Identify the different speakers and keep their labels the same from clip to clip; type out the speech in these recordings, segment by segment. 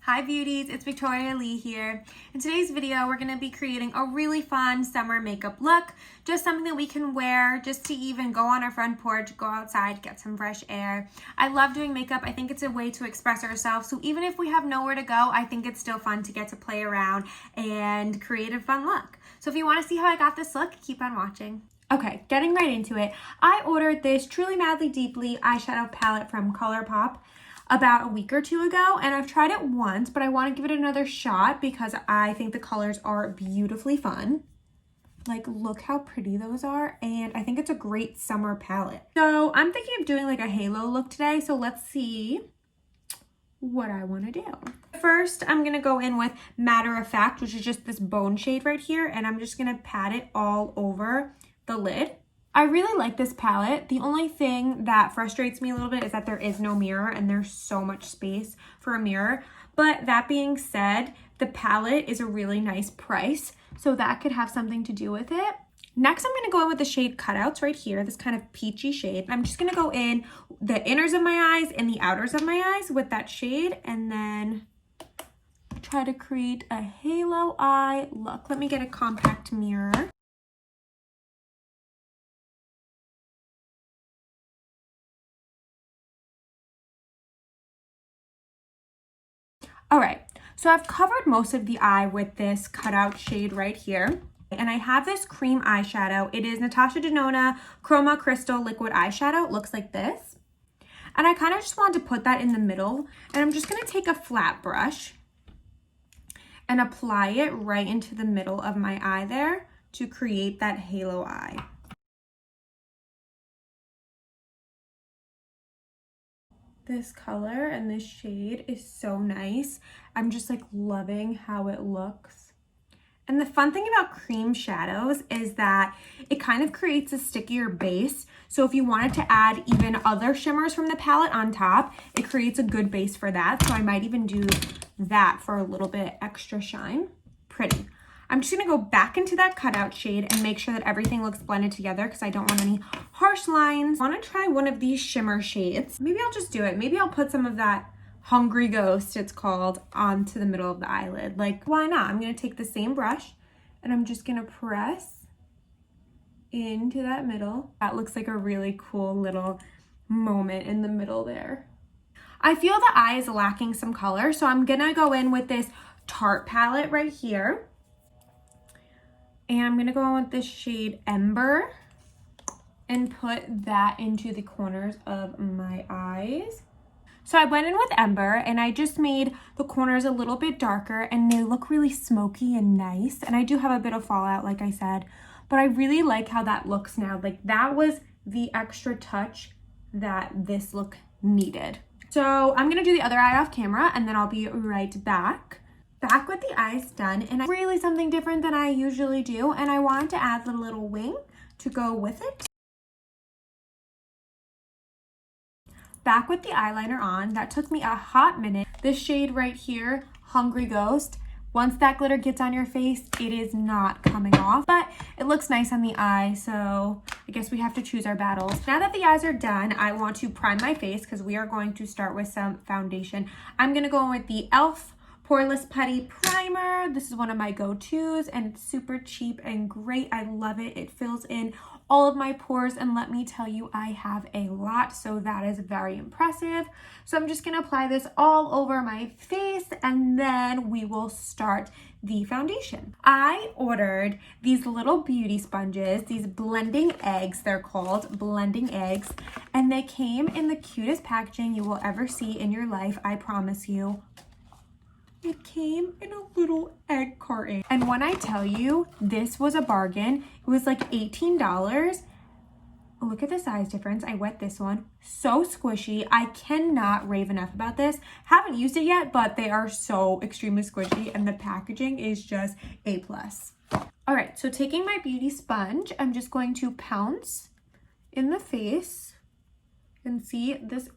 Speaker 1: Hi beauties, it's Victoria Lee here. In today's video, we're going to be creating a really fun summer makeup look. Just something that we can wear just to even go on our front porch, go outside, get some fresh air. I love doing makeup. I think it's a way to express ourselves. So even if we have nowhere to go, I think it's still fun to get to play around and create a fun look. So if you want to see how I got this look, keep on watching. Okay, getting right into it. I ordered this Truly Madly Deeply eyeshadow palette from ColourPop about a week or two ago, and I've tried it once, but I want to give it another shot because I think the colors are beautifully fun. Like, look how pretty those are, and I think it's a great summer palette. So I'm thinking of doing like a halo look today, so let's see what I want to do. First, I'm going to go in with Matter of Fact, which is just this bone shade right here, and I'm just going to pat it all over the lid. I really like this palette. The only thing that frustrates me a little bit is that there is no mirror and there's so much space for a mirror. But that being said, the palette is a really nice price, so that could have something to do with it. Next, I'm going to go in with the shade Cutouts right here, this kind of peachy shade. I'm just going to go in the inners of my eyes and the outers of my eyes with that shade and then try to create a halo eye look. Let me get a compact mirror. All right, so I've covered most of the eye with this cutout shade right here. And I have this cream eyeshadow. It is NATASHA DENONA Chroma Chrystal Liquid Eyeshadow. It looks like this. And I kind of just wanted to put that in the middle. And I'm just going to take a flat brush and apply it right into the middle of my eye there to create that halo eye. This color and this shade is so nice. I'm just like loving how it looks. And the fun thing about cream shadows is that it kind of creates a stickier base. So if you wanted to add even other shimmers from the palette on top, it creates a good base for that. So I might even do that for a little bit extra shine. Pretty. I'm just going to go back into that cutout shade and make sure that everything looks blended together because I don't want any harsh lines. I want to try one of these shimmer shades. Maybe I'll just do it. Maybe I'll put some of that Hungry Ghost, it's called, onto the middle of the eyelid. Like, why not? I'm going to take the same brush and I'm just going to press into that middle. That looks like a really cool little moment in the middle there. I feel the eye is lacking some color, so I'm going to go in with this Tarte palette right here. And I'm going to go in with this shade Ember and put that into the corners of my eyes. So I went in with Ember and I just made the corners a little bit darker and they look really smoky and nice. And I do have a bit of fallout, like I said, but I really like how that looks now. Like, that was the extra touch that this look needed. So I'm going to do the other eye off camera and then I'll be right back. Back with the eyes done, and it's really something different than I usually do, and I wanted to add the little wing to go with it. Back with the eyeliner on. That took me a hot minute. This shade right here, Hungry Ghost, once that glitter gets on your face, it is not coming off, but it looks nice on the eye, so I guess we have to choose our battles. Now that the eyes are done, I want to prime my face because we are going to start with some foundation. I'm going to go in with the e.l.f. Poreless Putty Primer. This is one of my go-tos and it's super cheap and great. I love it. It fills in all of my pores and let me tell you, I have a lot, so that is very impressive. So I'm just going to apply this all over my face and then we will start the foundation. I ordered these little beauty sponges, these blending eggs, they're called blending eggs, and they came in the cutest packaging you will ever see in your life, I promise you. It came in a little egg carton. And when I tell you this was a bargain, it was like $18. Look at the size difference. I wet this one. So squishy. I cannot rave enough about this. Haven't used it yet, but they are so extremely squishy and the packaging is just A+. All right, so taking my beauty sponge, I'm just going to pounce in the face and see this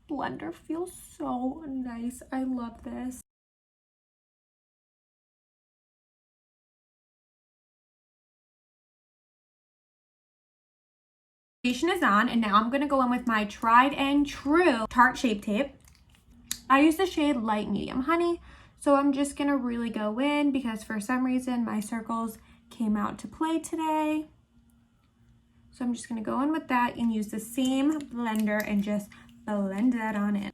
Speaker 1: blender feels so nice. I love this. Foundation is on, and now I'm going to go in with my tried and true Tarte Shape Tape. I use the shade Light Medium Honey, so I'm just gonna really go in because for some reason my circles came out to play today. So I'm just gonna go in with that and use the same blender and just blend that on in.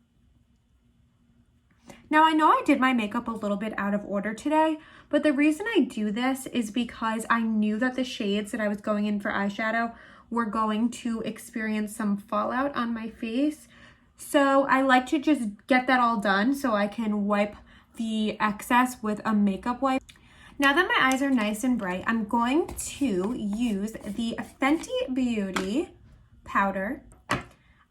Speaker 1: Now I know I did my makeup a little bit out of order today, but the reason I do this is because I knew that the shades that I was going in for eyeshadow were going to experience some fallout on my face. So I like to just get that all done so I can wipe the excess with a makeup wipe. Now that my eyes are nice and bright, I'm going to use the Fenty Beauty powder.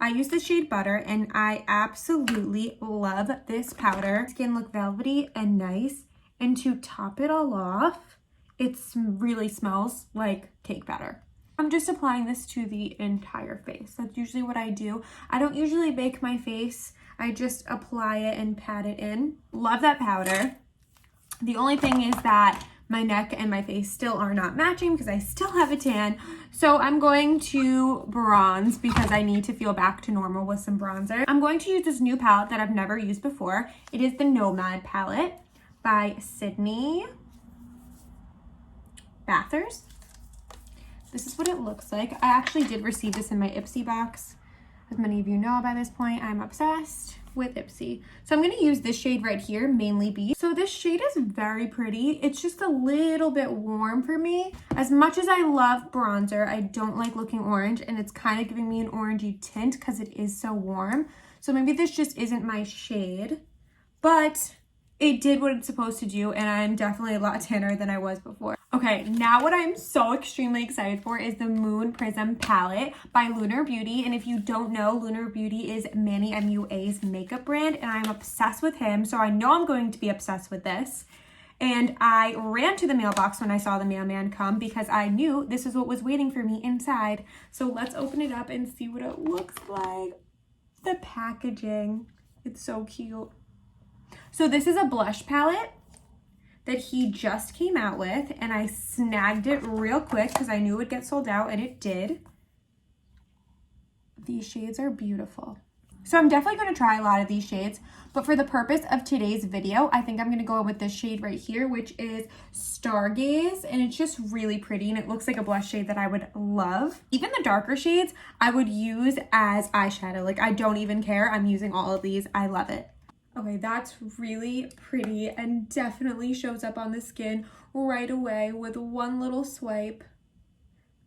Speaker 1: I use the shade Butter and I absolutely love this powder. Skin look velvety and nice, and to top it all off, it really smells like cake batter. I'm just applying this to the entire face. That's usually what I do. I don't usually bake my face. I just apply it and pat it in. Love that powder. The only thing is that my neck and my face still are not matching because I still have a tan. So I'm going to bronze because I need to feel back to normal with some bronzer. I'm going to use this new palette that I've never used before. It is the NOMAD palette by Sydney Bathurst. This is what it looks like. I actually did receive this in my Ipsy box. As many of you know by this point, I'm obsessed with Ipsy. So I'm going to use this shade right here, Mainly Beach. So this shade is very pretty. It's just a little bit warm for me. As much as I love bronzer, I don't like looking orange, and it's kind of giving me an orangey tint because it is so warm. So maybe this just isn't my shade, but it did what it's supposed to do, and I'm definitely a lot tanner than I was before. Okay, now what I'm so extremely excited for is the Moon Prism palette by LUNAR Beauty. And if you don't know, LUNAR Beauty is Manny MUA's makeup brand, and I'm obsessed with him, so I know I'm going to be obsessed with this. And I ran to the mailbox when I saw the mailman come because I knew this is what was waiting for me inside. So let's open it up and see what it looks like. The packaging, it's so cute. So this is a blush palette that he just came out with, and I snagged it real quick because I knew it would get sold out, and it did. These shades are beautiful. So I'm definitely going to try a lot of these shades, but for the purpose of today's video, I think I'm going to go with this shade right here, which is Stargaze, and it's just really pretty, and it looks like a blush shade that I would love. Even the darker shades I would use as eyeshadow. Like, I don't even care. I'm using all of these. I love it. Okay, that's really pretty and definitely shows up on the skin right away with one little swipe.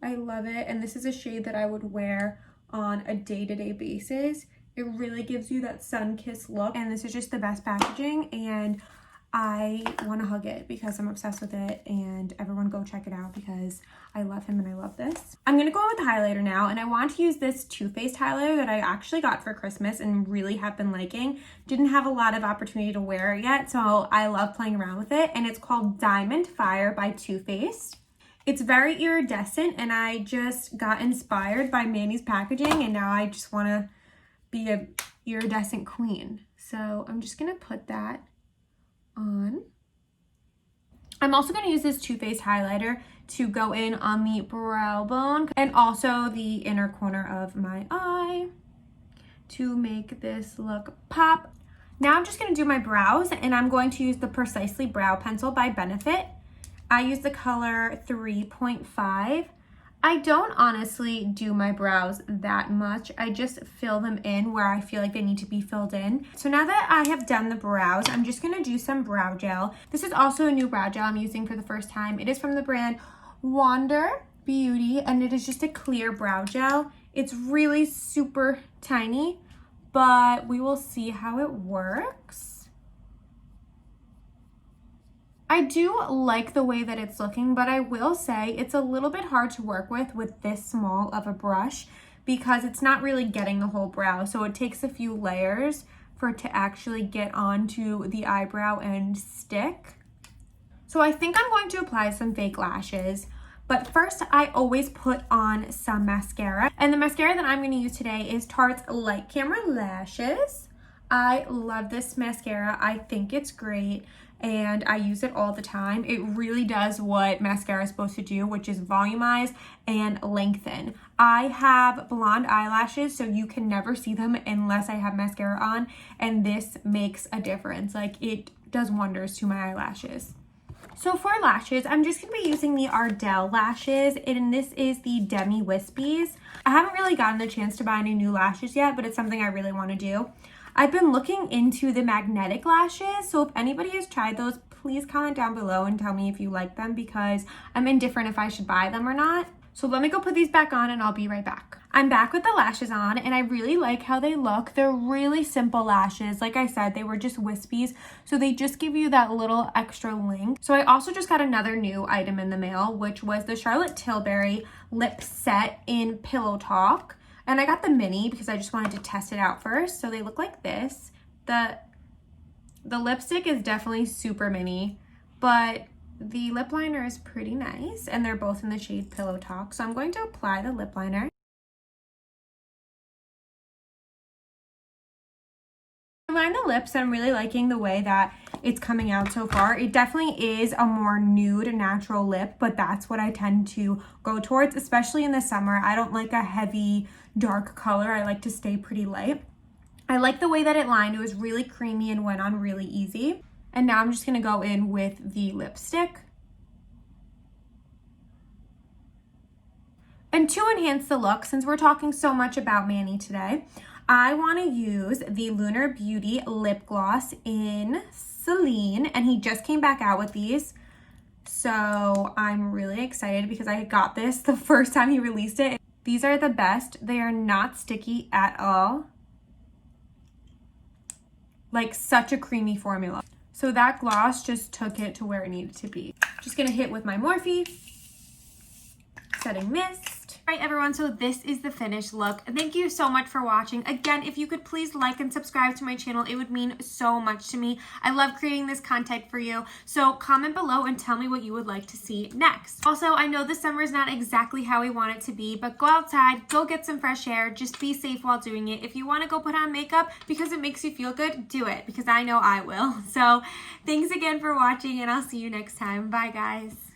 Speaker 1: I love it, and this is a shade that I would wear on a day-to-day basis. It really gives you that sun-kissed look, and this is just the best packaging, and I want to hug it because I'm obsessed with it, and everyone go check it out because I love him and I love this. I'm going to go with the highlighter now, and I want to use this Too Faced highlighter that I actually got for Christmas and really have been liking. Didn't have a lot of opportunity to wear it yet, so I love playing around with it, and it's called Diamond Fire by Too Faced. It's very iridescent, and I just got inspired by Manny's packaging, and now I just want to be a iridescent queen. So I'm just going to put that on. I'm also going to use this Too Faced highlighter to go in on the brow bone and also the inner corner of my eye to make this look pop. Now I'm just going to do my brows, and I'm going to use the Precisely Brow Pencil by Benefit. I use the color 3.5. I don't honestly do my brows that much. I just fill them in where I feel like they need to be filled in. So now that I have done the brows, I'm just going to do some brow gel. This is also a new brow gel I'm using for the first time. It is from the brand Wander Beauty, and it is just a clear brow gel. It's really super tiny, but we will see how it works. I do like the way that it's looking, but I will say it's a little bit hard to work with this small of a brush because it's not really getting the whole brow. So it takes a few layers for it to actually get onto the eyebrow and stick. So I think I'm going to apply some fake lashes, but first I always put on some mascara. And the mascara that I'm going to use today is Tarte's Light Camera Lashes. I love this mascara. I think it's great and I use it all the time. It really does what mascara is supposed to do, which is volumize and lengthen. I have blonde eyelashes, so you can never see them unless I have mascara on, and this makes a difference. Like, it does wonders to my eyelashes. So for lashes, I'm just going to be using the ARDELL lashes, and this is the Demi Wispies. I haven't really gotten a chance to buy any new lashes yet, but it's something I really want to do. I've been looking into the magnetic lashes, so if anybody has tried those, please comment down below and tell me if you like them, because I'm indifferent if I should buy them or not. So let me go put these back on and I'll be right back. I'm back with the lashes on and I really like how they look. They're really simple lashes. Like I said, they were just wispies, so they just give you that little extra length. So I also just got another new item in the mail, which was the Charlotte Tilbury lip set in Pillow Talk. And I got the mini because I just wanted to test it out first. So they look like this. The lipstick is definitely super mini, but the lip liner is pretty nice, and they're both in the shade Pillow Talk. So I'm going to apply the lip liner. I line the lips, and I'm really liking the way that it's coming out so far. It definitely is a more nude natural lip, but that's what I tend to go towards, especially in the summer. I don't like a heavy dark color. I like to stay pretty light. I like the way that it lined. It was really creamy and went on really easy. And now I'm just gonna go in with the lipstick. And to enhance the look, since we're talking so much about Manny today, I wanna use the Lunar Beauty lip gloss in Selene, and he just came back out with these. So I'm really excited because I got this the first time he released it. These are the best. They are not sticky at all. Like, such a creamy formula. So that gloss just took it to where it needed to be. Just gonna hit with my Morphe setting mist. All right, everyone, so this is the finished look. Thank you so much for watching. Again, if you could please like and subscribe to my channel, it would mean so much to me. I love creating this content for you. So comment below and tell me what you would like to see next. Also, I know the summer is not exactly how we want it to be, but go outside, go get some fresh air, just be safe while doing it. If you want to go put on makeup because it makes you feel good, do it, because I know I will. So thanks again for watching, and I'll see you next time. Bye, guys.